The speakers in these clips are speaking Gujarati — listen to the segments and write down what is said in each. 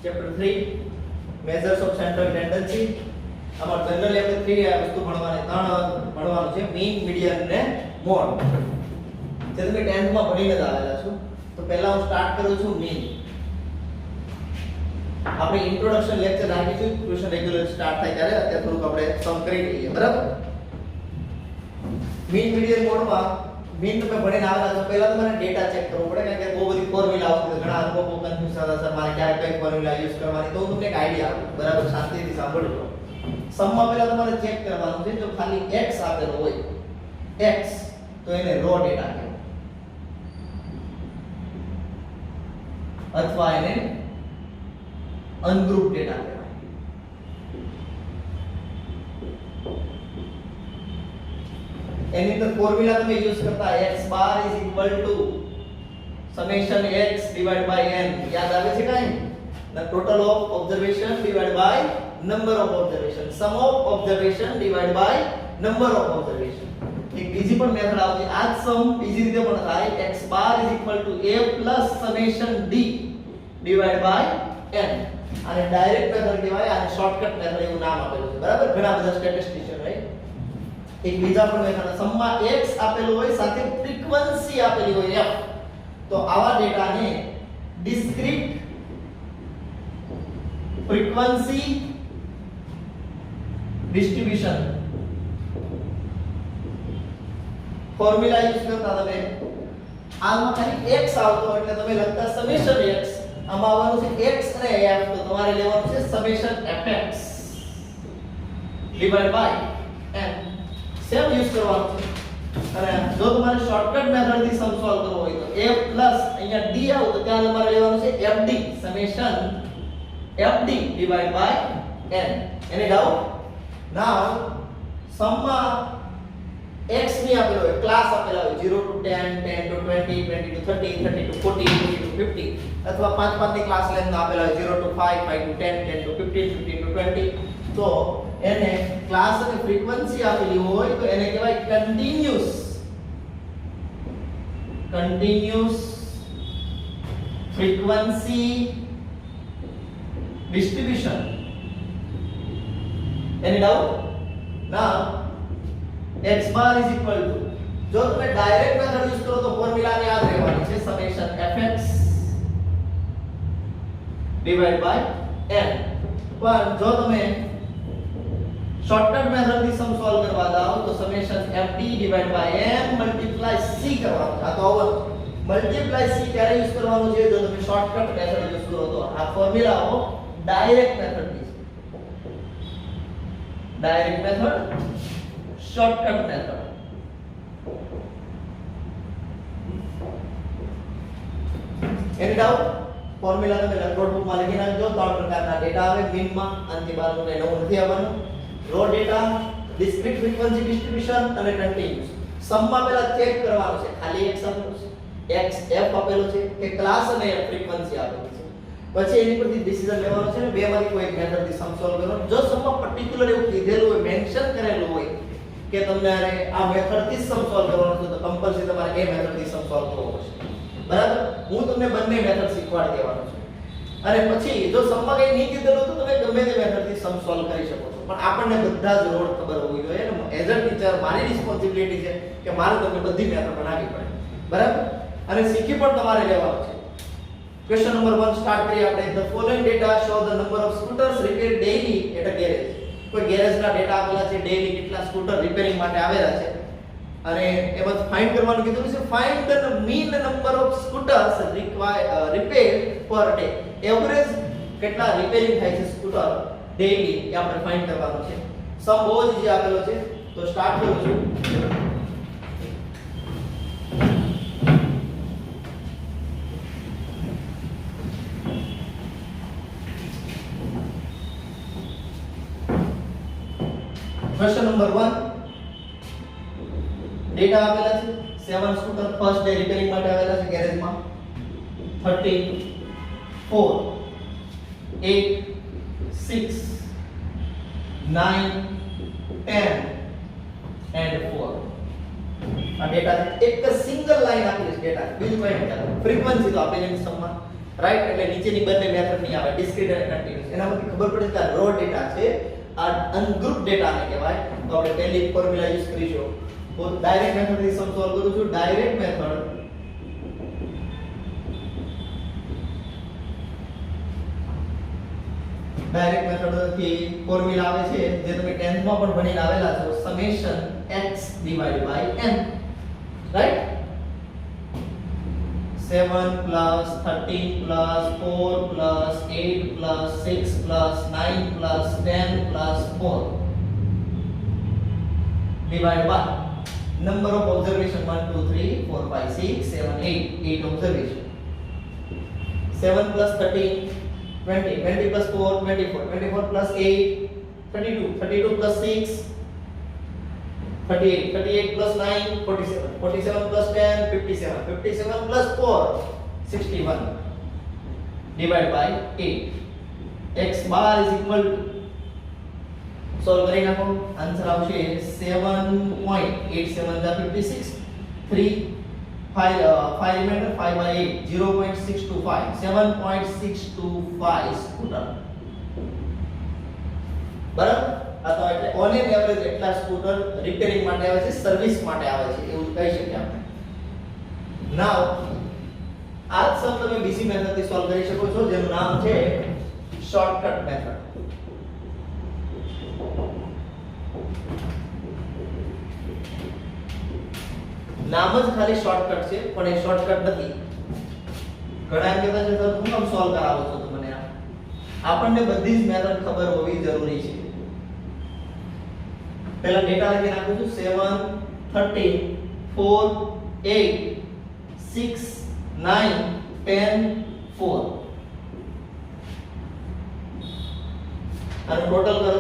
Chapter 3 measures of central tendency. આમાં જનરલી આપણે 3 આ વસ્તુ ભણવાનું છે, મીન, મીડિયન ને મોડ. જે તમે 10th માં ભણીને જ આવેલા છો. તો પહેલા હું સ્ટાર્ટ કરું છું મીન. આપણે ઇન્ટ્રોડક્શન લેક્ચર રાખીશું, ટ્યુશન રેગ્યુલર સ્ટાર્ટ થાય ત્યારે. અત્યારે થોડુંક આપણે સમ કરી લઈએ, બરાબર? મીન, મીડિયન મોડમાં મીન તમે ભણીને આવેલા છો, પહેલા તમારે ડેટા ચેક કરવો પડે, કારણ કે બહુ બધી ફોર્મ્યુલા આવતી હોય. ઘણા લોકો કન્ફ્યુઝ થતા સર મારે ક્યારે કઈ ફોર્મ્યુલા યુઝ કરવાની, તો હું તમને એક આઈડિયા આપું, બરાબર? શાંતિથી સાંભળજો. સમમાં પહેલા તમારે ચેક કરવાનું છે, જો ખાલી x આપેલો હોય x, તો એને રો ડેટા કહેવાય, અથવા એને અનગ્રુપ ડેટા કહેવાય. એની અંદર ફોર્મ્યુલા તમે યુઝ કરતા x bar is equal to summation x divide by n. યાદ આવે છે કાઈ? the total of observation divided by number of observation, sum of observation divided by number of observation. એક બીજી પણ મેથડ આવતી, આ સમ બીજી રીતે પણ થાય, x bar is equal to a plus summation d divide by n. આને ડાયરેક્ટ મેથડ કહેવાય, આને શોર્ટકટ મેથડ એવું નામ આપેલું છે, બરાબર? ઘણા બધા સ્ટેટિસ્ટિશિયન રાઈટ. એક બીજા પણ મેથડ, સમમાં x આપેલું હોય, સાથે ફ્રીક્વન્સી આપેલી હોય f, તો આવા ડેટાને discrete frequency distribution formula use કરતા તમે. આમાં ખાલી x આવતો એટલે તમે લખતા સમેશન x, આમાં આવવાનું છે x અને f, તો તમારે લેવાનું છે summation fx divide by n. Same use કરવાનું છે. અને જો તમારે શોર્ટકટ મેથડ થી સમ સોલ્વ કરવો હોય તો a પ્લસ અહીંયા d આવ, તો ત્યાં તમારે લેવાનું છે fd summation fd divide by n. Any doubt? Now સમમાં x ની આપેલો હોય, ક્લાસ આપેલા હોય 0 to 10, 10 to 20, 20 to 30, 30 to 40, 40 to 50, અથવા 5 ની ક્લાસ લેન્થ આપેલા હોય 0 to 5, 5 to 10, 10 to 15, 15 to 20. તો એને ક્લાસ અને ફ્રીક્વન્સી આપેલી હોય તો એને કહેવાય કન્ટિન્યુઅસ ફ્રીક્વન્સી ડિસ્ટ્રીબ્યુશન. એની ડાઉટ? ના, x bar is equal two, જો તમે ડાયરેક્ટ મેથડ યુઝ કરો તો ફોર્મ્યુલા યાદ રહેવાની છે, summation fx divide by n. પણ જો તમે શોર્ટકટ મેથડ થી સમ સોલ્વ કરવા જાઓ તો summation fd divide by n multiply c કરવાનું. આ તો ઓવર મલ્ટીપ્લાય c ત્યારે યુઝ કરવાનું છે જો તમે શોર્ટકટ મેથડ યુઝ કરો તો. આ ફોર્મ્યુલાઓ ડાયરેક્ટ મેથડ ની છે, ડાયરેક્ટ મેથડ, શોર્ટકટ મેથડ. એની ડાઉટ? ફોર્મ્યુલા તમે નોટબુકમાં લખી નાખજો. 3 પ્રકારના ડેટા આવે મીનમાં, અંતિબારનું ને નવું નથી આવવાનું. Raw data, discrete frequency distribution અને કન્ટિન્યુઅસ. સમમાં પહેલા ચેક કરવાનું છે, ખાલી x આપેલું છે, x f આપેલું છે કે ક્લાસ અને f ફ્રીક્વન્સી આપેલી છે. પછી એની પરથી ડિસિઝન લેવાનો છે ને બેમાંથી કોઈ એક મેથડ થી સમ સોલ્વ કરવાનો. જો સમમાં પર્ટિક્યુલર એવું કીધેલું હોય, મેન્શન કરેલું હોય કે તમારે આ મેથડ થી સમ સોલ્વ કરવાનો છે, તો કમ્પલસરી તમારે એ મેથડ થી સમ સોલ્વ કરવો પડશે, બરાબર? હું તમને બંને મેથડ શીખવાડી દેવાનો છું. અને પછી જો સમમાં કઈ નહીં કીધેલું તો તમે ગમે તે મેથડ થી સમ સોલ્વ કરી શકો છો. પણ આપણને બધા જ રોડ ખબર હોવી જોઈએ ને. એઝ અ ટીચર મારી રિસ્પોન્સિબિલિટી છે કે મારે તમને બધી મેથડ બનાવવી પડે, બરાબર? અને શીખી પણ તમારે લેવાનું છે. ક્વેશ્ચન નંબર 1 સ્ટાર્ટ કરીએ આપણે. The following data show the number of scooters repaired daily at a garage. કોઈ ગેરેજના ડેટા આપેલા છે, ડેઈલી કેટલા સ્કૂટર રિપેરિંગ માટે આવેલા છે, અને એમાં ફાઇન્ડ કરવાનું કીધું છે. Find the mean number of scooters રિપેર્ડ per day. Average કેટલા રિપેરિંગ થાય છે સ્કૂટર ડેઈલી, એ આપણે ફાઇન્ડ કરવાનું છે. સમ બહુ જ ઈઝી આપેલો છે, તો સ્ટાર્ટ કરું છું. ક્વેશ્ચન નંબર 1, ડેટા આપેલા છે 7 સ્કૂટર ફર્સ્ટ ડે રિપેરિંગ માટે આવેલા છે ગેરેજમાં. 30, 4, 8, 6, 9, 10 and 4. આ ડેટા છે. એક સિંગલ લાઈન આપેલી છે ડેટા, બીજું કંઈ નથી. ફ્રીક્વન્સી તો આપેલી છે સમમાં. રાઈટ, એટલે નીચેની બંને મેથડ ની આવે ડિસ્ક્રીટ અને કન્ટીન્યુઅસ. એનામાંથી ખબર પડે કે રો ડેટા છે આ અનગ્રુપ ડેટા ને કહેવાય. તો આપણે પહેલી ફોર્મ્યુલા યુઝ કરીશું. તો ડાયરેક્ટ મેથડ થી સમ સોલ્વ કરું છું. ડાયરેક્ટ મેથડ થી ફોર્મ્યુલા આવે છે જે તમે 10th માં પણ ભણીને આવેલા છો, summation x divide by n, right. 7 plus 13 plus 4 plus 8 plus 6 plus 9 plus 10 plus 4 divided by number of observation 1 2 3 4 5 6 7 8 observation. 7 plus 13 20 20 plus 4 24 24 plus 8 32 32 plus 6 38 38 plus 9 47 47 plus 10 57 57 plus 4 61 divided by 8. x bar is equal to solve કરી નાખો. આન્સર આવશે 7.87 * 56 3 5 remainder 5 by 8 0.625 7.625 સ્કૂટર. બરાબર. આ તો એટલે ઓન એન એવરેજ એટલા સ્કૂટર રિપેરિંગ માટે આવે છે, સર્વિસ માટે આવે છે એવું કહી શકીએ આપણે. નાઉ આ સમ તમે બીજી મેથડ થી સોલ્વ કરી શકો છો જેનું નામ છે શોર્ટકટ મેથડ. નામ જ ખાલી શોર્ટકટ છે પણ એ શોર્ટકટ નથી. ઘણા એમ કહેતા છે સર હું કેમ સોલ્વ કરાવો છો તો મને આપણને બધી જ મેથડ ખબર હોવી જરૂરી છે. पहला डेटा लगे नाखું છું 7 13 4 8 6 9 10 4 અને ટોટલ કરો.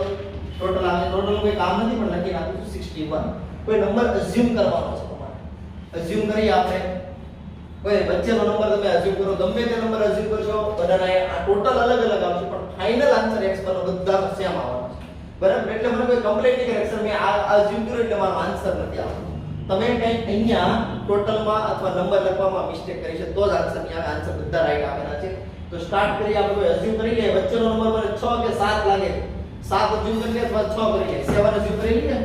ટોટલ આવે ટોટલ કોઈ કામ નથી પણ લખી નાખું છું 61. કોઈ નંબર અઝ્યુમ કરવાનો છે તમારે. અઝ્યુમ કરી આપણે કોઈ વચ્ચેનો નંબર તમે અઝ્યુમ કરો, ગમે તે નંબર અઝ્યુમ કરશો બધાના આ ટોટલ અલગ અલગ આવશે પણ ફાઇનલ આન્સર x પરનો બધાનો સેમ આવવાનો છે. બરાબર. એટલે મને કોઈ કમ્પ્લેન્ટ નહીં કરે સર મેં આ અઝ્યુમ કર્યું એટલે મારો આન્સર નથી આવતો. તમે કંઈક અહીંયા ટોટલમાં અથવા નંબર લખવામાં મિસ્ટેક કરી છે તો જ આન્સર નહીં આવે. આન્સર બધા રાઈટ આવેલા છે. તો સ્ટાર્ટ કરીએ. આપણે કોઈ અઝ્યુમ કરી લઈએ વચ્ચેનો નંબર મને 6 કે 7 લાગે, 7 અઝ્યુમ કરી લઈએ અથવા 6 કરી લઈએ, 7 અઝ્યુમ કરી લઈએ.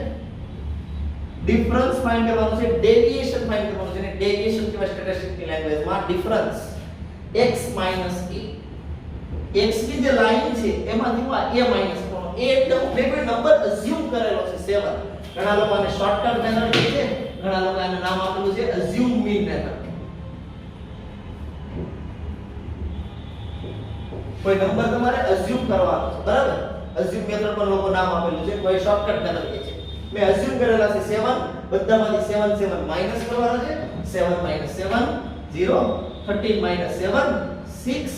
ડિફરન્સ ફાઇન્ડ કરવાનો છે, ડેવિએશન ફાઇન્ડ કરવાનો છે. અને ડેવિએશન કેવા સ્ટેટિસ્ટિક્સની લેંગ્વેજમાં ડિફરન્સ x - a. x ની જે લાઈન છે એમાંથી હું a માઈનસ કરવાનો. a એટલે હું કોઈ નંબર અઝ્યુમ કરેલો છે 7. ઘણા લોકો આને શોર્ટકટ મેથડ કહે છે, ઘણા લોકો આને નામ આપેલું છે અઝ્યુમ મીન મેથડ. કોઈ નંબર તમારે અઝ્યુમ કરવાનો છે, બરાબર. અઝ્યુમ મેથડ પર લોકો નામ આપેલું છે, કોઈ શોર્ટકટ મેથડ કહે છે. મેં અઝ્યુમ કરેલા છે 7, બધામાંથી 7 7 માઈનસ કરવાના છે. 7 - 7 0, 13 - 7 6,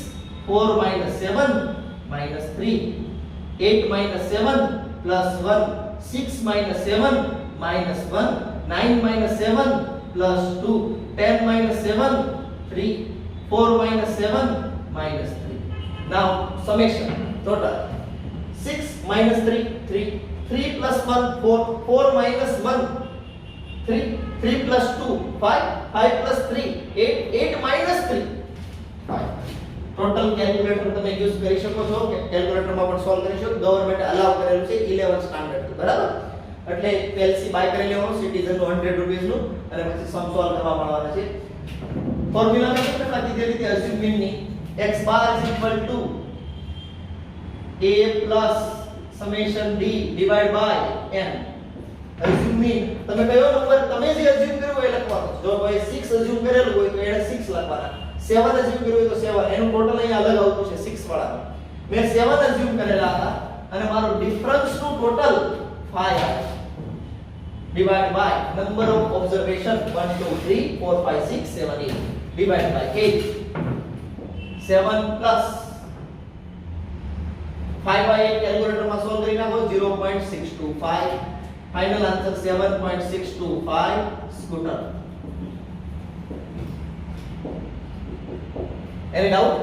4 - 7 -3, 8 - 7 +1, 6 - 7 -1, 9 - 7 +2, 10 - 7 3, 4 - 7 -3. Now summation total 6 - 3 3, 3 + 1 4, 4 - 1 3, 3 + 2 5, 5 + 3 8, 8 - 3 5. Total calculator તમે યુઝ કરી શકો છો કે કેલ્ક્યુલેટરમાં પણ સોલ્વ કરી શકો. ગવર્નમેન્ટ અલાઉ કરેલું છે 11 સ્ટાન્ડર્ડ, બરાબર. એટલે પેલસી બાય કરી લેવાનું સિટીઝન નું 100 રૂપિયા નું અને પછી સમ સોલ્વ કરવા મળવાના છે. ફોર્મ્યુલા માં કેટલા કીધી રીતે અઝ્યુમ મીન ની x bar is equal to a plus summation d divided by n. Assume mean તમે કયો નંબર તમે જે અઝ્યુમ કર્યો એ લખવાનો. જો કોઈ 6 અઝ્યુમ કરેલું હોય તો એને 6 લખવાના. 7 અઝ્યુમ કર્યું હોય તો 7. એનું ટોટલ અહીંયા અલગ આવતું છે 6 વાળા. મેં 7 અઝ્યુમ કરેલા હતા અને મારો ડિફરન્સ નું ટોટલ 5 આવે. divided by number of observation 1 2 3 4 5 6 7 8 divided by 8. 7 plus 5 by 8 calculator માં સોલ્વ કરી નાખો 0.625. Final answer 7.625 scooter. એની ડાઉટ?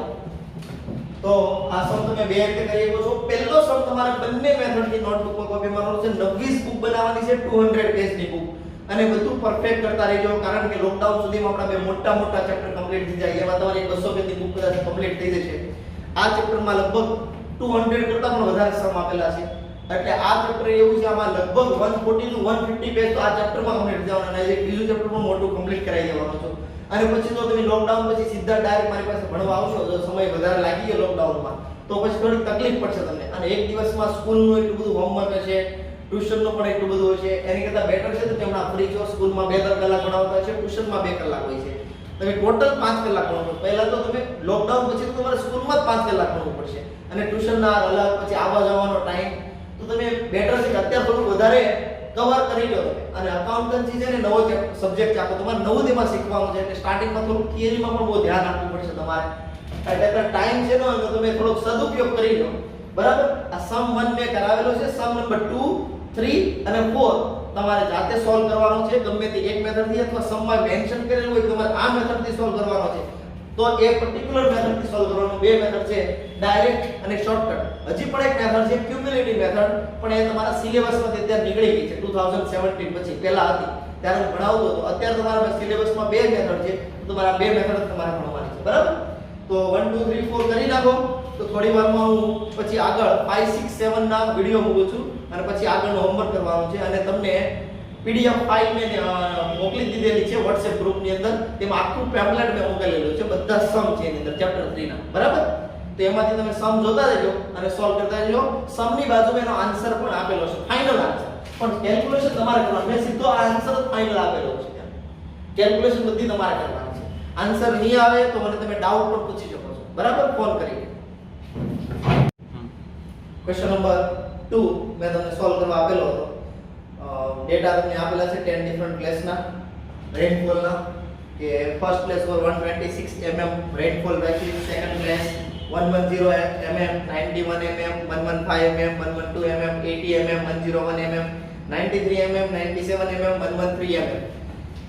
તો આ સમ તમે બે રીતે કરી શકો છો. પહેલો સમ તમારે બંને મેથડ થી નોટબુક માં કોપી કરવાનો છે. 29 બુક બનાવવાની છે, 200 પેજ ની બુક. અને બધું પરફેક્ટ કરતા રહેજો, કારણ કે લોકડાઉન સુધીમાં આપણા બે મોટા મોટા ચેપ્ટર કમ્પ્લીટ થઈ જાય. એમાં તમારી 200 પેજની બુક કદાચ કમ્પ્લીટ થઈ જશે. આ ચેપ્ટરમાં લગભગ 200 કરતા પણ વધારે સમ આપેલા છે. એટલે આ ચેપ્ટર એવું છે, આમાં લગભગ 140 to 150 પેજ તો આ ચેપ્ટરમાં કમ્પ્લીટ જવાના, અને એક બીજું ચેપ્ટર પણ મોટું કમ્પ્લીટ કરાવી દેવાનું છે. અને પછી તો તમે લોકડાઉન પછી સીધા ડાયરેક્ટ મારી પાસે ભણવા આવશો, જો સમય વધારે લાગી ગયો લોકડાઉનમાં તો પછી થોડી તકલીફ પડશે તમને. અને એક દિવસમાં સ્કૂલનું એટલું બધું હોમવર્ક હશે, ટ્યુશનનું પણ એટલું બધું હશે, એની કરતાં બેટર છે તો તમે ફ્રી છો, સ્કૂલમાં 2-3 કલાક ભણાવતા છે, ટ્યુશનમાં 2 કલાક હોય છે, તમે ટોટલ 5 કલાક ભણો. પહેલા તો તમે લોકડાઉન પછી તમારે સ્કૂલમાં જ 5 કલાક ભણવું પડશે, અને ટ્યુશનના અલગ, પછી આવવા જવાનો ટાઈમ. તો તમે બેટર છે કે અત્યારે થોડું વધારે કવર કરી લો. અને અકાઉન્ટન્સી છે ને નવો સબ્જેક્ટ છે, આપણે તમારે નવું તેમાં શીખવાનું છે, એટલે સ્ટાર્ટિંગમાં થોડું થિયરીમાં પણ બહુ ધ્યાન આપવું પડશે તમારે. એટલે ટાઈમ છે ને તો તમે થોડોક સદુપયોગ કરી લો, બરાબર. આ સમ 1 મેં કરાવેલો છે, સમ નંબર 2, 3 અને 4 તમારે જાતે સોલ્વ કરવાનો છે, ગમે તે એક મેથડથી, અથવા સમમાં મેન્શન કરેલું હોય કે તમારે આ મેથડથી સોલ્વ કરવાનો છે તો એ પર્ટિક્યુલર મેથડથી સોલ્વ કરવાનો. બે મેથડ છે, ડાયરેક્ટ અને શોર્ટકટ. હજી પણ એક મેથડ છે ક્યુમ્યુલેટિવ મેથડ, પણ એ તમારા સિલેબસમાંથી અત્યારે નીકળી ગઈ છે. 2017 પછી પહેલા હતી ત્યારે હું ભણાવતો હતો. અત્યારે તમારા સિલેબસમાં બે મેથડ છે, તો તમારા બે મેથડ તમારે ભણવાની છે, બરાબર. તો 1 2 3 4 કરી નાખો. તો થોડી વારમાં હું પછી આગળ 5 6 7 ના વિડિયો મૂકું છું, અને પછી આગળનું હોમવર્ક કરવાનું છે. અને તમને પીડીએફ ફાઇલ મેં મોકલી દીધેલી છે WhatsApp ગ્રુપની અંદર, તેમાં આખું પેમ્પલેટ મેં મોકલેલું છે, બધા સમ છે એની અંદર ચેપ્ટર 3 ના, બરાબર. તો એમાંથી તમે સમ જોતા રહેજો અને સોલ્વ કરતા રહેજો. સમની બાજુમાં એનો આન્સર પણ આપેલો છે, ફાઇનલ આન્સર, પણ કેલ્ક્યુલેશન તમારે કરવાનું. મેં સીધો આ આન્સર જ ફાઇનલ આપેલો છે, કેલ્ક્યુલેશન બધી તમારે કરવાની છે. આન્સર નહીં આવે તો મને તમે ડાઉટ પણ પૂછી શકો છો, બરાબર, ફોન કરીને. ક્વેશ્ચન નંબર 2 મેં તમને સોલ્વ કરવા આપેલો હતો. ડેટા તમને આપેલા છે 10 ડિફરન્ટ પ્લેસના રેનફોલના, કે ફર્સ્ટ પ્લેસ પર 126 mm રેનફોલ રાખ્યું, second place 110 mm, 91 mm, 115 mm, 112 mm, 80 mm, 101 mm, 93 mm, 97 mm, 113 mm.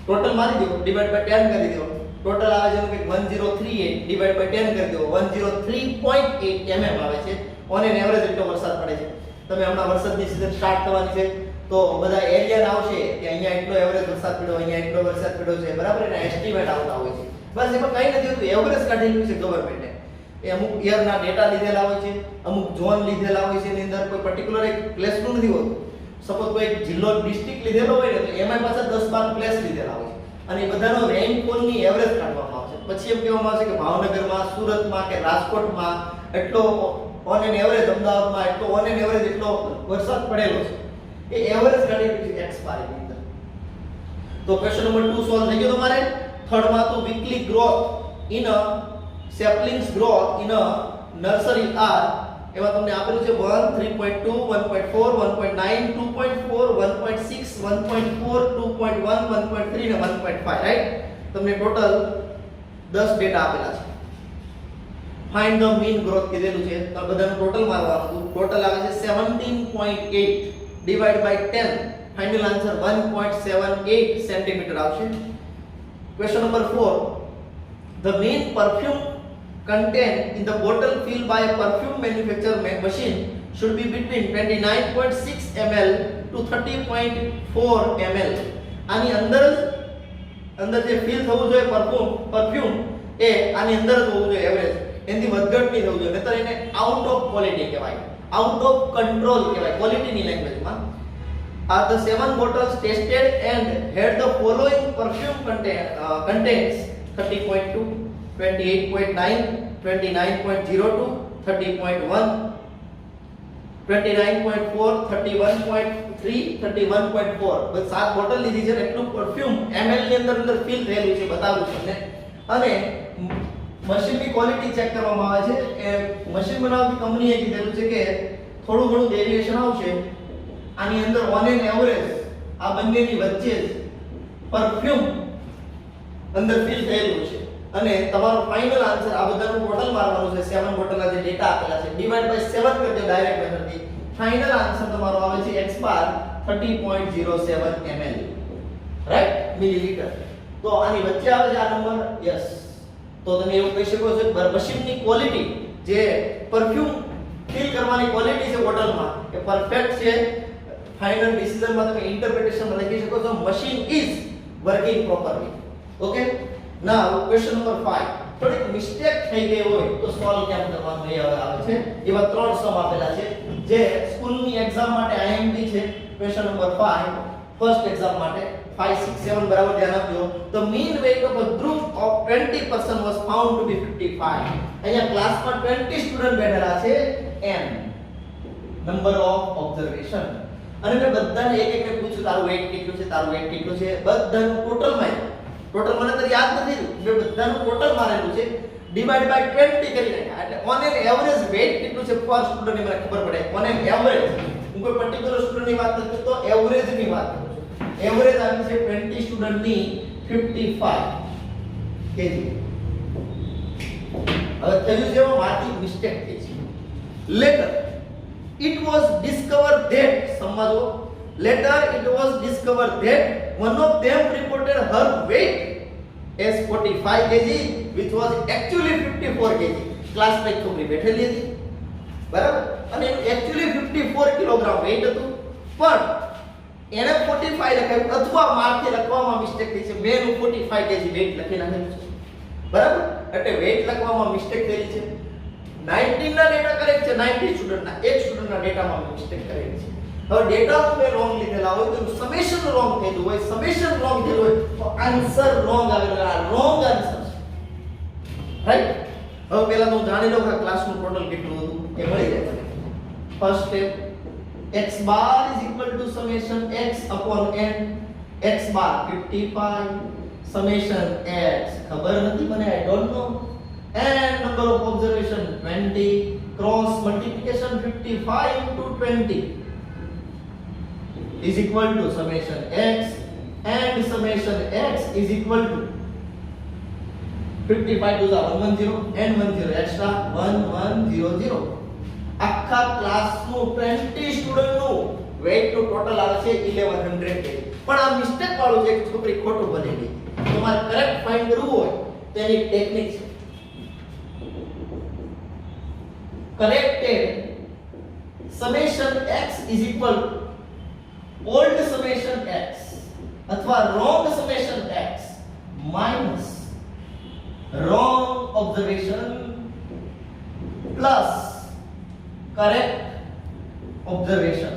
Total મારી દો, ડિવાઇડ બાય 10 કરી દો. ટોટલ આવે છે કે 1038 ડિવાઇડ બાય 10 કરી દો, 103.8 mm આવે છે. ઓન એન એવરેજ એટલો વરસાદ પડે છે. તમે હમણાં વરસાદની સીઝન સ્ટાર્ટ થવાની છે તો બધા એરિયા આવશે કે અહીંયા એટલો એવરેજ વરસાદ પડ્યો, અહીંયા એટલો વરસાદ પડ્યો છે, બરાબર. એના એસ્ટિમેટ આવતા હોય છે. બસ એમાં કંઈ નથી હોતું, એવરેજ કાઢેલું છે ગવર્નમેન્ટે. એ અમુક યરના ડેટા લીધેલા હોય છે, અમુક ઝોન લીધેલા હોય છે, એની અંદર કોઈ પર્ટિક્યુલર એક પ્લેસનું નથી હોતું. સપોઝ કોઈ જિલ્લો ડિસ્ટ્રિક્ટ લીધેલો હોય ને તો એમાં પાછા 10-12 પ્લેસ લીધેલા હોય છે, અને એ બધાનો રેઇનફોલની એવરેજ કાઢવામાં આવશે. પછી એમ કહેવામાં આવશે કે ભાવનગરમાં, સુરતમાં કે રાજકોટમાં એટલો ઓન એન એવરેજ, અમદાવાદમાં એટલો ઓન એન એવરેજ એટલો વરસાદ પડેલો છે. એ એવરેજ કાઢેલું છે x બાર ની અંદર. તો ક્વેશ્ચન નંબર 2 સોલ્વ થઈ ગયો તમારે. થર્ડ માં તો weekly growth in a saplings growth in a nursery are, એમાં તમને આપેલું છે 1 3.2 1.4 1.9 2.4 1.6 1.4 2.1 1.3 અને 1.5, રાઈટ. તમને ટોટલ 10 ડેટા આપેલા છે. ફાઇન્ડ ધ મીન ગ્રોથ કીધેલું છે, તો બધાનું ટોટલ મારવાનું. ટોટલ આવે છે 17.8 ડિવાઇડ બાય 10, ફાઇનલ આન્સર 1.78 સેન્ટીમીટર આવશે. Question number 4, the mean perfume content in the bottle filled by a perfume manufacturer machine should be between 29.6 ml to 30.4 ml. આની અંદર જે ફિલ થવું જોઈએ પરફ્યુમ એ આની અંદર જ હોવું જોઈએ એવરેજ, એનાથી વધઘટ નહીં થવું જોઈએ, નહીતર એને આઉટ ઓફ ક્વોલિટી કહેવાય, આઉટ ઓફ કંટ્રોલ કહેવાય ક્વોલિટીની લેંગ્વેજમાં. Are the 7 bottles tested and had the following perfume contents 30.2, 28.9, 29.02, 30.1, 29.4, 31.3, 31.4. Bus 7 bottle લીધી છે, એટલું પરફ્યુમ ml ની અંદર ફિલ થયેલું છે બતાવું છું તમને. અને મશીનની ક્વોલિટી ચેક કરવામાં આવે છે કે મશીન બનાવતી કંપનીએ કીધેલું છે કે થોડું ઘણું ડેવિએશન આવશે. આની અંદર ઓન એન એવરેજ આ બંનેની વચ્ચે જ પરફ્યુમ અંદર ફિલ થયેલું છે. અને તમારો ફાઇનલ આન્સર આ બધાનું ટોટલ મારવાનું છે. 7 બોટલના જે ડેટા આપેલા છે ડિવાઇડ બાય 7 કરજો ડાયરેક્ટ મેથડથી. ફાઇનલ આન્સર તમારો આવે છે x બાર 30.07 ml, રાઈટ, મિલીલીટર. તો આની વચ્ચે આવે છે આ નંબર, યસ. તો તમે એવું કહી શકો છો કે મશીનની ક્વોલિટી, જે પરફ્યુમ ફિલ કરવાની ક્વોલિટી છે બોટલમાં, એ પરફેક્ટ છે. ફાઇનલ ડિસિઝન માં તમે ઇન્ટરપ્રિટેશન લખી શકો છો machine is working properly. Okay, now question number 5. થોડીક મિસ્ટેક થઈ ગઈ હોય તો સોલ્વ કેમ કરવાનું એ હવે આવે છે. એવા ત્રણ સમ આપેલા છે જે સ્કૂલની એક્ઝામ માટે IMP છે. ક્વેશ્ચન નંબર 5 ફર્સ્ટ એક્ઝામ માટે 5 6 7 બરાબર ધ્યાન આપજો. The mean weight of a group of 20 person was found to be 55. અહીંયા ક્લાસમાં 20 સ્ટુડન્ટ બેઠેલા છે n નંબર ઓફ ઓબ્ઝર્વેશન. અને મેં બધાને એક એકને પૂછ્યું તારું વેઇટ કેટલું છે, તારું વેઇટ કેટલું છે, બધાનું ટોટલ માર્યું. ટોટલ મને તો યાદ નથી રહ્યું, મેં બધાનું ટોટલ મારેલું છે, ડિવાઇડ બાય 20 કરી નાખ્યા. એટલે ઓન એન એવરેજ વેઇટ કેટલું છે પર સ્ટુડન્ટની મને ખબર પડે. ઓન એન એવરેજ, હું કોઈ પર્ટિક્યુલર સ્ટુડન્ટની વાત નથી કરતો, એવરેજની વાત કરું છું. એવરેજ આવી છે 20 સ્ટુડન્ટની 55 કેજી. હવે થયું છે મારી મિસ્ટેક થઈ છે. Letter it was discovered that, સમજો, later it was discovered that one of them reported her weight as 45 kg which was actually 54 kg. Class માં એક છોકરી બેઠેલી હતી બરાબર, અને actually 54 કિલોગ્રામ weight હતું, પણ એને 45 લખાયું અથવા માર્કે લખવામાં મિસ્ટેક થઈ છે. મેં 45 kg weight લખી નાખ્યું છે બરાબર, એટલે weight લખવામાં મિસ્ટેક થઈ છે. 19 ના ડેટા કરેક્ટ છે, 90 સ્ટુડન્ટના એક સ્ટુડન્ટના ડેટામાં મિસ્ટેક કરેલી છે. હવે ડેટા મે રોંગ લીધેલા હોય તો સમેશન રોંગ થયેલું હોય, સમેશન રોંગ થયેલું હોય તો આન્સર રોંગ આવેલો, આ રોંગ આન્સર છે. રાઈટ. હવે પહેલા તો હું જાણી લઉં કે ક્લાસનું ટોટલ કેટલું હતું એ મળી જાય. First step x bar is equal to summation x upon n. x bar 55, summation x ખબર નથી મને, I don't know, and number of observation 20, cross multiplication 55 into 20 is equal to summation x, and summation x is equal to 55 to the 110 and 10 extra 1100. આખા ક્લાસનું 20 સ્ટુડન્ટનું વેઇટ નું ટોટલ આવે છે 1100 kg. પણ આ મિસ્ટેક વાળું છે, છોકરી ખોટું બની ગઈ. તમારે કરેક્ટ ફાઇન્ડ કરવું હોય તો એની ટેકનિક છે. Corrected summation x is equal to old summation x अथवा wrong summation x minus wrong observation plus correct observation.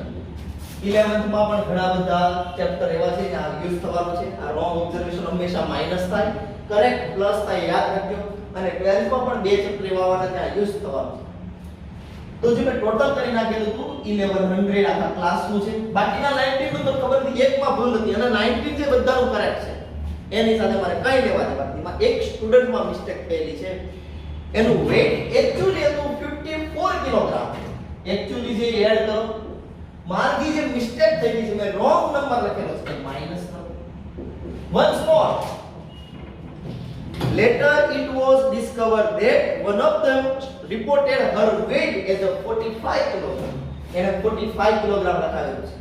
11th માં પણ ઘણા બધા ચેપ્ટર એવા છે કે આ યુઝ થવાનું છે. આ wrong observation હંમેશા માઈનસ થાય, કરેક્ટ પ્લસ થાય, યાદ રાખજો. અને 12th માં પણ બે ચેપ્ટર એવા આવવાના છે, આ યુઝ થવાનું છે. તો જે મેં ટોટલ કરી નાખેલું હતું 1100 આખા ક્લાસનું છે. બાકીના 19 નું તો ખબર નથી, એકમાં ભૂલ નથી, અને 19 જે બધાનું કરેક્ટ છે એની સાથે મારે કઈ લેવા દેવા નથી. માં એક સ્ટુડન્ટમાં મિસ્ટેક થયેલી છે. એનું વેઇટ એકચ્યુઅલી હતું 54 કિલોગ્રામ. એકચ્યુઅલી જે એડ કરો, મારી જે મિસ્ટેક થઈ ગઈ છે, મેં રોંગ નંબર લખેલો છે, માઈનસ કરો. Once more, later it was discovered that one of them reported her weight as a 45 kilogram. એને 45 કિલોગ્રામ લખાવેલું છે.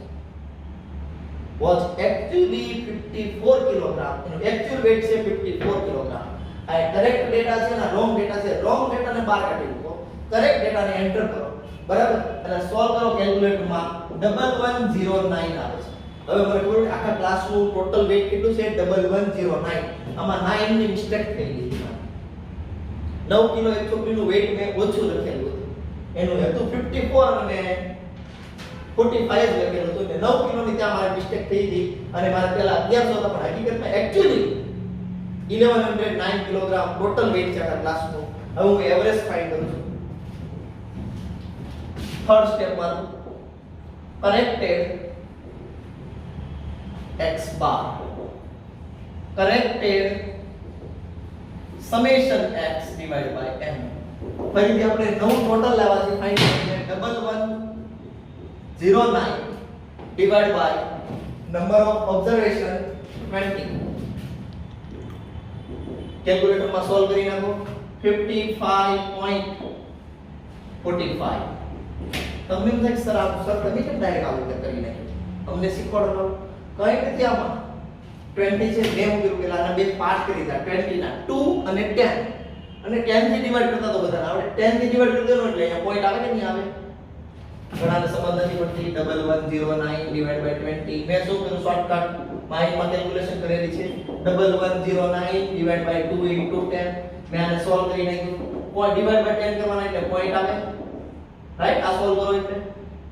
was actually 54 kilogram. એનો એક્ચ્યુઅલ વેઇટ છે 54 કિલોગ્રામ. આ કરેક્ટ ડેટા છે ને રોંગ ડેટા છે. રોંગ ડેટાને બહાર કાઢી લો, કરેક્ટ ડેટાને એન્ટર કરો બરાબર, અને સોલ્વ કરો. કેલ્ક્યુલેટરમાં 1109 આવે છે. હવે મને ખબર આખા ક્લાસનું ટોટલ વેઇટ કેટલું છે 1109. આમાં 9 ની મિસ્ટેક થઈ ગઈ છે. 9 કિલો એક છોકરીનું વેઇટ મેં ઓછું લખેલું હતું, એનું હતું 54 અને 45 લખેલું હતું. એટલે 9 કિલોની ત્યાં મારી મિસ્ટેક થઈ ગઈ અને મારે પહેલા 1100 હતા, પણ હકીકતમાં એક્ચ્યુઅલી 1109 કિલોગ્રામ ટોટલ વેઇટ છે આખા ક્લાસનું. હવે હું એવરેજ ફાઇન્ડ કરું છું. થર્ડ સ્ટેપ મારું corrected x bar, corrected summation x divided by n. ફરીથી આપણે નવું ટોટલ લેવા છે, ફાઇન્ડ કરીને 1109 divided by number of observation 20. કેલ્ક્યુલેટરમાં solve કરી નાખો. 55.45. તમને એમ થાય સર આ સર તમે કેમ ડાયરેક્ટ આવું કરી નાખ્યું, અમને શીખવાડો. કઈ નથી આમાં 20 છે, મેં હું પેલા આના બે પાર્ટ કરી દીધા, 20 ના 2 અને 10, અને 10 થી ડિવાઇડ કરતા તો બધાને આવડે. 10 થી ડિવાઇડ કરી દેવાનો એટલે અહીંયા પોઈન્ટ આવે કે નહીં આવે. ઘણાને સમજ નથી પડતી 1109 ડિવાઇડ બાય 20 મેં શું કર્યું શોર્ટકટ માઇન્ડમાં કેલ્ક્યુલેશન કરેલી છે 1109 ડિવાઇડ બાય 2 into 10 મેં આને સોલ્વ કરી નાખ્યું પોઈન્ટ ડિવાઇડ બાય 10 કરવાના એટલે પોઈન્ટ આવે રાઈટ આ સોલ્વ કરો એટલે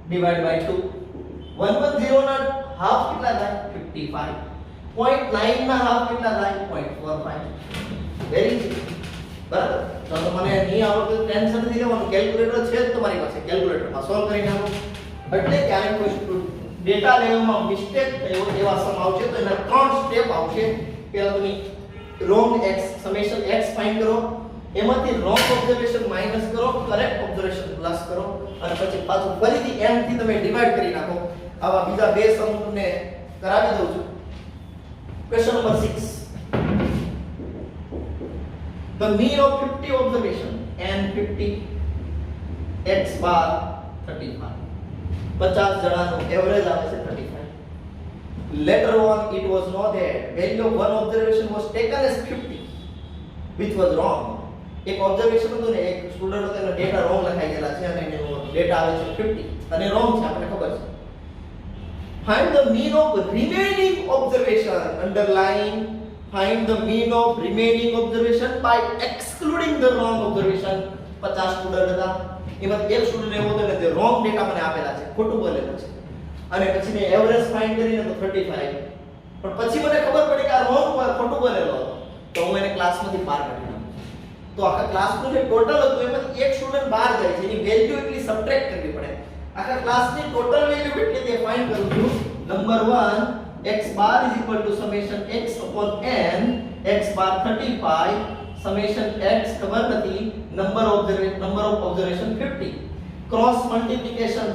ડિવાઇડ બાય 2 110 ના હાફ કેટલા થાય 55 0.9 ના હાફ કેટલા થાય 0.45 વેરી બરાબર તો મને નહીં આવડતું ટેન્શન નથી લેવાનું કેલ્ક્યુલેટર છે જ તમારી પાસે કેલ્ક્યુલેટરમાં સોલ્વ કરી નાખો એટલે ક્યારેક કોઈ ડેટા લેવલમાં મિસ્ટેક થયો એવા સમ આવશે તો એના ત્રણ સ્ટેપ આવશે પહેલા તમે wrong x summation x find કરો એમાંથી રોંગ ઓબ્ઝર્વેશન માઈનસ કરો કરેક્ટ ઓબ્ઝર્વેશન પ્લસ કરો અને પછી પાછું ફરીથી m થી તમે ડિવાઇડ કરી નાખો આવા બીજા બે સમ તમને કરાવી દઉં છું question number 6 the mean of 50 observation and 50 x bar 35 50 જણાનો average આવે છે 35 later on it was known that value of one observation was taken as 50 which was wrong એક ઓબ્ઝર્વેશન હતું ને એક સ્ટુડન્ટ હતો એનો ડેટા રોંગ લખાઈ ગયેલા છે અને એનો ડેટા આવે છે 50 અને રોંગ છે આપણે ખબર છે find the mean of remaining observation underline find the mean of remaining observation by excluding the wrong observation 50 student હતા એમાં એક સ્ટુડન્ટ એવો હતો ને જે રોંગ ડેટા મને આપેલા છે ખોટું બોલેલો છે અને પછી મેં એવરેજ ફાઇન્ડ કરીને તો 35 પણ પછી મને ખબર પડી કે આ રોંગ ખોટું બોલેલો હતો તો હું એને ક્લાસમાંથી બહાર કાઢી નાખ્યો તો આખા ક્લાસનું જે ટોટલ હતું એમાંથી એક સ્ટુડન્ટ બહાર જાય છે એની વેલ્યુ એટલી સબટ્રેક્ટ કરવી પડે આખા ક્લાસની ટોટલ વેલ્યુ કેટલી તે ફાઇન્ડ કરું છું number 1 x bar is equal to summation x upon n x bar 35 summation x ખબર નથી number of observation 50 cross multiplication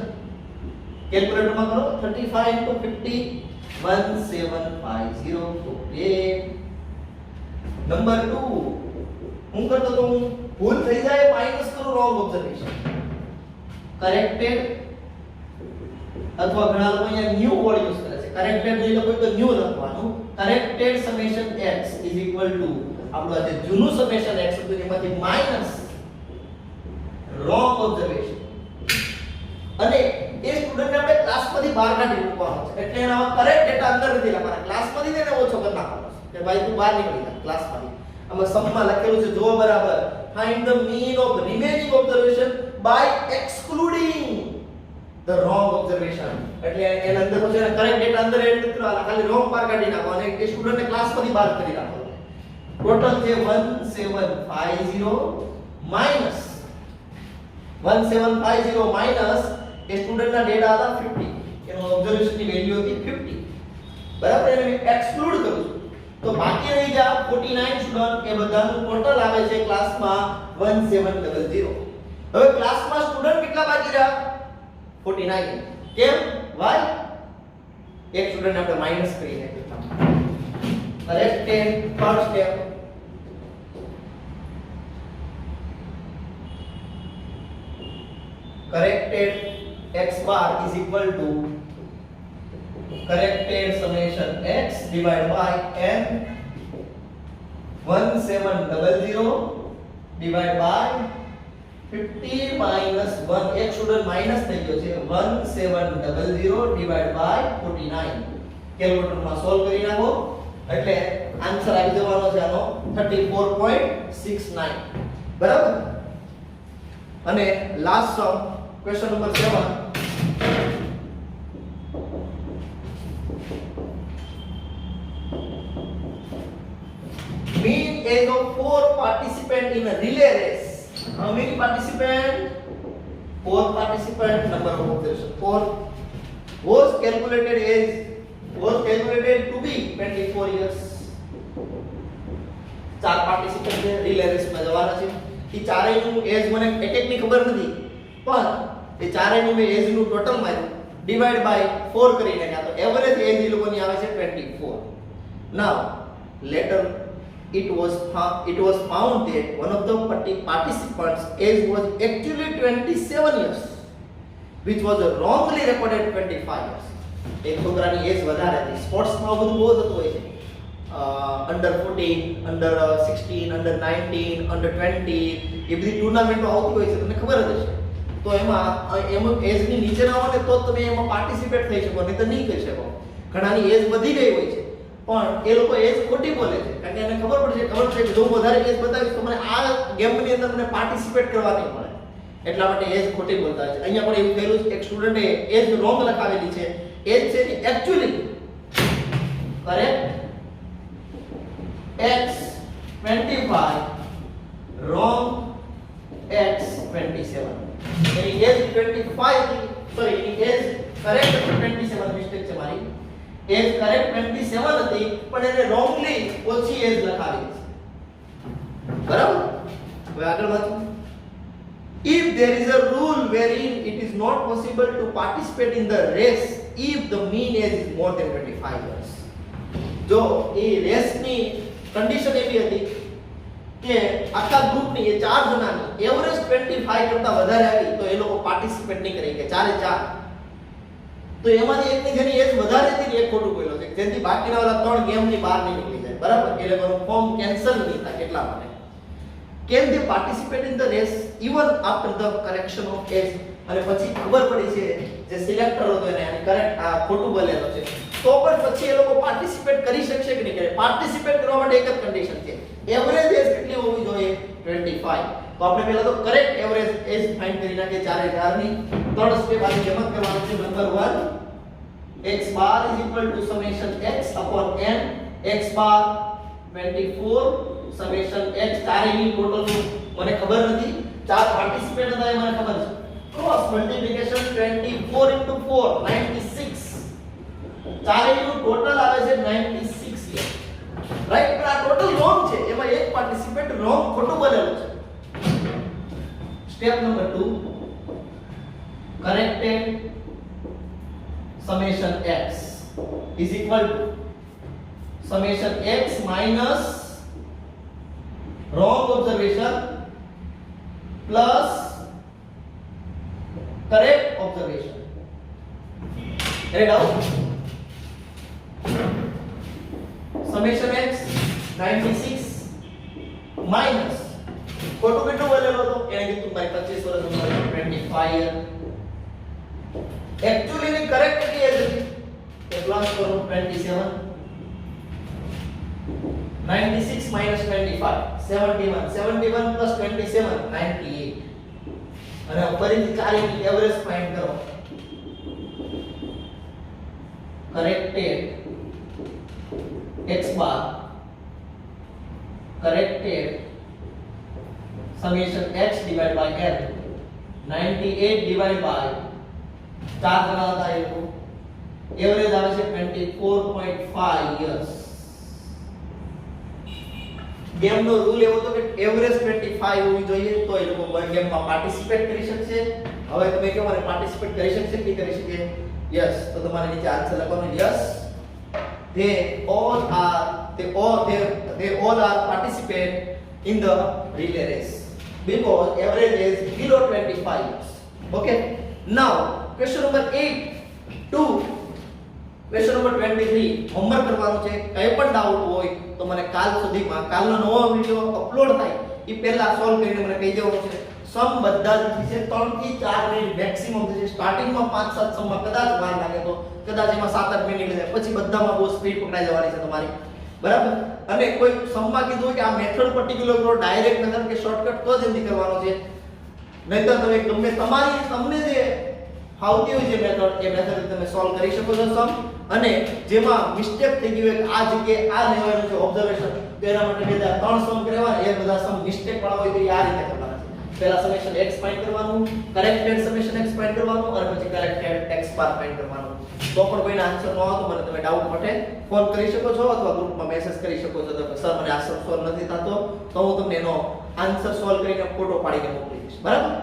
calculator માં કરો 35 into 50 1750 નંબર 2 હું કરતો તો હું ભૂલ થઈ જાય માઈનસ કરું wrong observation corrected અથવા ઘણા લોકો અહીંયા ન્યુ વર્ડ યુઝ કરે છે કરેક્ટેડ નહીં લખો તો ન્યુ લખવાનું corrected summation x is equal two આપણું આ જે જૂનું સમેશન x હતું એમાંથી માઈનસ રોંગ ઓબ્ઝર્વેશન અને એ સ્ટુડન્ટને આપણે ક્લાસમાંથી બહાર કાઢી મૂકવાનો છે એટલે એના કરેક્ટ ડેટા અંદર નથી લખવાના ક્લાસમાંથી તેને ઓછો કરી નાખવાનો છે કે ભાઈ તું બહાર નીકળી જા ક્લાસમાંથી આમાં સમમાં લખેલું છે જો બરાબર find the mean of remaining observation by excluding the wrong observation એટલે એના અંદર પછી એના કરેક્ટ ડેટા અંદર એડ નથી કરવાના ખાલી રોંગ બહાર કાઢી નાખવાનો અને એ સ્ટુડન્ટને ક્લાસમાંથી બહાર કરી નાખવાનો ટોટલ છે 1750 માઈનસ 1750 માઈનસ એ સ્ટુડન્ટના ડેટા હતા 50 એનો ઓબ્ઝર્વેશનની વેલ્યુ હતી 50 બરાબર એને એક્સક્લુડ કરું છું તો બાકી રહી ગયા 49 સ્ટુડન્ટ એ બધાનું ટોટલ આવે છે ક્લાસમાં 1700 હવે ક્લાસમાં સ્ટુડન્ટ કેટલા બાકી રહ્યા 49 કેમ why એક સ્ટુડન્ટ આપણે માઈનસ કરી નાખ્યું corrected first step corrected x bar is equal to corrected summation x divided by n 1700 divided by 50 minus 1 એક સ્ટુડન્ટ માઈનસ થઈ ગયો છે 1700 divided by 49 કેલ્ક્યુલેટરમાં સોલ્વ કરી નાખો એટલે આન્સર આવી જવાનો છે આનો 34.69 બરાબર અને last sum question number 7 mean age of 4 participants in a relay race. How many participants? 4 participants. Number of observation 4 was calculated to be 24 years. 4 participants છે relay race માં જવાના છે એ ચારેયનું એજ મને એકની ખબર નથી પણ એ ચારેયનું મે એજ નું ટોટલ માર્યું ડિવાઇડ બાય 4 કરી નાખ્યા તો એવરેજ એજ એ લોકોની આવે છે 24. Now later it was found that one of the participants age was actually 27 years which was wrongly recorded 25 years. એક છોકરાની એજ વધારે હતી સ્પોર્ટ્સ માં બધું બહુ થતું હોય છે અંડર 14 અંડર 16 અંડર 19 અંડર 20 એ બધી ટુર્નામેન્ટો આવતી હોય છે તમને ખબર જ હશે તો એમાં એજ ની નીચે ના હોય ને તો જ તમે એમાં પાર્ટિસિપેટ થઈ શકો, નહીં તો નહીં કરી શકો. ઘણાની એજ વધી ગઈ હોય છે પણ એ લોકો એજ ખોટી બોલે છે, કારણ કે એને ખબર છે કે જો હું વધારે એજ બતાવીશ તો મને આ ગેમની અંદર મને પાર્ટિસિપેટ કરવા નહીં મળે, એટલા માટે એજ ખોટી બોલતા છે. અહીંયા પણ એવું થયેલું છે, એક સ્ટુડન્ટે એજ રોંગ લખાવેલી છે. એજ છે ને actually correct x25 wrong x27. એની એજ 25 સોરી એની એજ કરેક્ટ 27 મિસ્ટેક છે મારી. એજ કરેક્ટ 27 હતી પણ એને રોંગલી ઓછી એજ લખાવી છે. બરાબર? હવે આગળ વાંચો. If there is a rule wherein it is not possible to participate in the race if the mean age is more than 25 years. જો એ રેસની કન્ડિશન એવી હતી કે આખા ગ્રુપની એ ચાર જણાની એવરેજ 25 કરતા વધારે આવી તો એ લોકો પાર્ટિસિપેટ નહીં કરી કે ચારે ચાર. તો એમાંથી એકની જેની એજ વધારે હતી ને એક ખોટું બોલ્યો છે, જેથી બાકીના વાળા ત્રણ ગેમની બહાર નહીં નીકળી જાય. બરાબર? એ લોકોનું ફોર્મ કેન્સલ નહીં થાય એટલા માટે. Can they participate in the race even after the correction of age? અને પછી ખબર પડી છે જે સિલેક્ટર હતો એને કરેક્ટ આ ખોટું બોલેલો છે, તો પણ પછી એ લોકો પાર્ટિસિપેટ કરી શકશે કે નહીં કરે? પાર્ટિસિપેટ કરવા માટે એક જ કન્ડિશન છે, એવરેજ એજ કેટલી હોવી જોઈએ? 25. તો આપણે પહેલા તો કરેક્ટ એવરેજ એજ ફાઇન્ડ કરી નાખીએ ચારે ચારની. ત્રણ સ્ટેપ આની જેમ જ કરવાનું છે. Number 1 x bar is equal to summation x upon n x bar 24 summation x ચારેની ટોટલ મને ખબર નથી, ચાર પાર્ટિસિપેટ હતા એ મને ખબર છે. Cross multiplication 24 into 4 96. ચારેનું ટોટલ આવે છે 96 યર. રાઈટ? પણ આ ટોટલ રોંગ છે, એમાં એક પાર્ટિસિપેટ રોંગ ખોટું બોલેલું છે. Step number 2 corrected summation x is equal to summation x minus wrong observation plus correct observation. Read out. Summation x 96 minus ખોટું કેટલું બોલેલો હતો એને કીધું મારી 25 વર્ષ ઉંમર 25 યર. एक्चुअली ની કરેક્ટ કેટલી એજ હતી એ પ્લસ કરો 27. 96 minus 25 71 71 plus 27 98. અને ફરીથી ચારેની એવરેજ ફાઇન્ડ કરો. Corrected x bar corrected summation x divided by n 98 divided by ચાર જણા હતા એ લોકો એવરેજ આવે છે 24.5 યર્સ. ગેમનો રૂલ એવો હતો કે એવરેજ 25 હોવી જોઈએ તો એ લોકો ગેમમાં પાર્ટિસિપેટ કરી શકશે. હવે તમે કેવો મને પાર્ટિસિપેટ કરી શકશે કે કરી શકે? યસ. તો તમારે નીચે આન્સર લખવાનો yes. they all are participate in the relay race because average is below 25 years. Okay, now question number 8 to question number 23 homework કરવાનું છે. કંઈ પણ ડાઉટ હોય તો મને કાલ સુધીમાં કાલનો નવો વિડિયો અપલોડ થાય એ પહેલા સોલ્વ કરીને મને કહી દેવાનું છે. સમ બધા જ છે 3 થી 4 મિનિટ મેક્સિમમ છે. સ્ટાર્ટિંગમાં 5-7 સમમાં કદાચ વાર લાગે તો કદાચ એમાં 7-8 મિનિટ લાગે, પછી બધામાં બહુ સ્પીડ પકડાઈ જવાની છે તમારી. બરાબર? અને કોઈ સમમાં કીધું કે આ મેથડ પર્ટિક્યુલર કરો, ડાયરેક્ટ મેથડ કે શોર્ટકટ તો જ એમથી કરવાનો છે, નહીંતર તમે ગમે તમને જે ફાવતી હોય છે મેથડ એ મેથડ તમે સોલ્વ કરી શકો છો સમ. અને જેમાં મિસ્ટેક થઈ ગઈ હોય આ જગ્યાએ આ લેવાનું છે ઓબ્ઝર્વેશન, તો એના માટે બધા 3 સમ કરવાના. એ બધા સમ મિસ્ટેક વાળા હોય તો આ રીતે કરવાના છે. પહેલા સમેશન x ફાઇન્ડ કરવાનું, કરેક્ટેડ સમેશન x ફાઇન્ડ કરવાનું અને પછી કરેક્ટેડ x બાર ફાઇન્ડ કરવાનું. તો પણ કોઈને આન્સર ન આવે તો મને તમે ડાઉટ માટે ફોન કરી શકો છો અથવા ગ્રુપમાં મેસેજ કરી શકો છો. તો સર મને આ સોલ્વ નથી થતો તો હું તમને એનો આન્સર સોલ્વ કરીને ફોટો પાડીને મોકલી દઈશ. બરાબર?